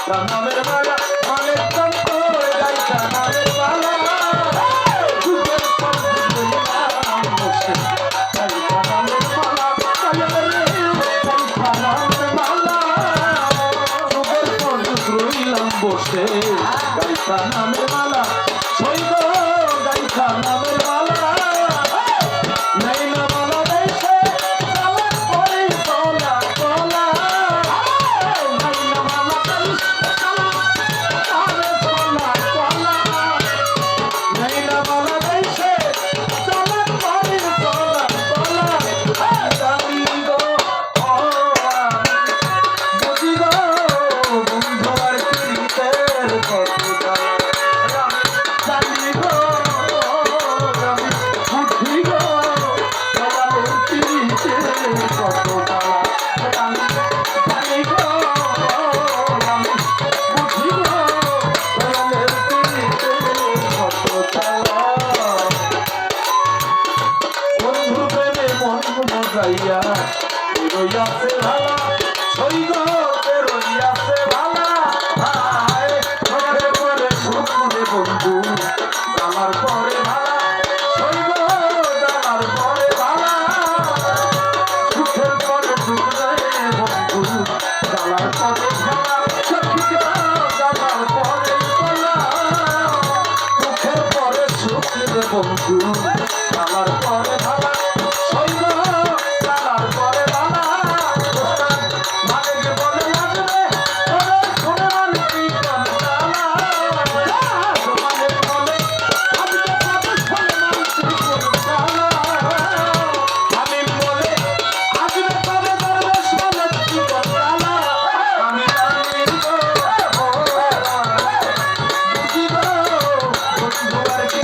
নামের মালা অনেক কষ্ট গাইতা নামের মালা যুগের পর যুগ নাম বসে গাইতা নামের মালা গাইতা নামের মালা যুগের পর যুগ রইলাম বসে গাইতা নামের মালা সৈব গাইতা নামের মালা নাই না মালা দেশে চালা করে চলা চলা নাই না মালা দেশে চালা করে চলা চলা নাই না মালা দেশে চালা করে চলা চলা জানি গো বুঝি গো বন্ধু আর কীর্তের কথা জানি গো আমি বুঝি গো দয়ালের কীর্তের কথা জানি গো আমি বুঝি গো দয়ালের কীর্তের কথা বন্ধু প্রেমে মন মজাইয়া রইয়াছে ভালা সৈগ রইয়াছে ভালা ঘরে ঘরে সুখ রে বন্ধু জানার পরে ভালা সৈগ জানার পরে ভালা সুখের পরে সুখ রে বন্ধু জানার পরে ভালা জানার পরে ভালা সুখের পরে সুখ রে বন্ধু জানার পরে ভালা সৈগ জানার পরে ভালা মালিক বলে আসবে শোনে মালিক মালিক বলে আজকে পাবে শোনে মালিক আমি বলে আসবে পাবে দরবেশ মালিক কি বলা আমি জানি গো বুঝি গো বন্ধু আর কি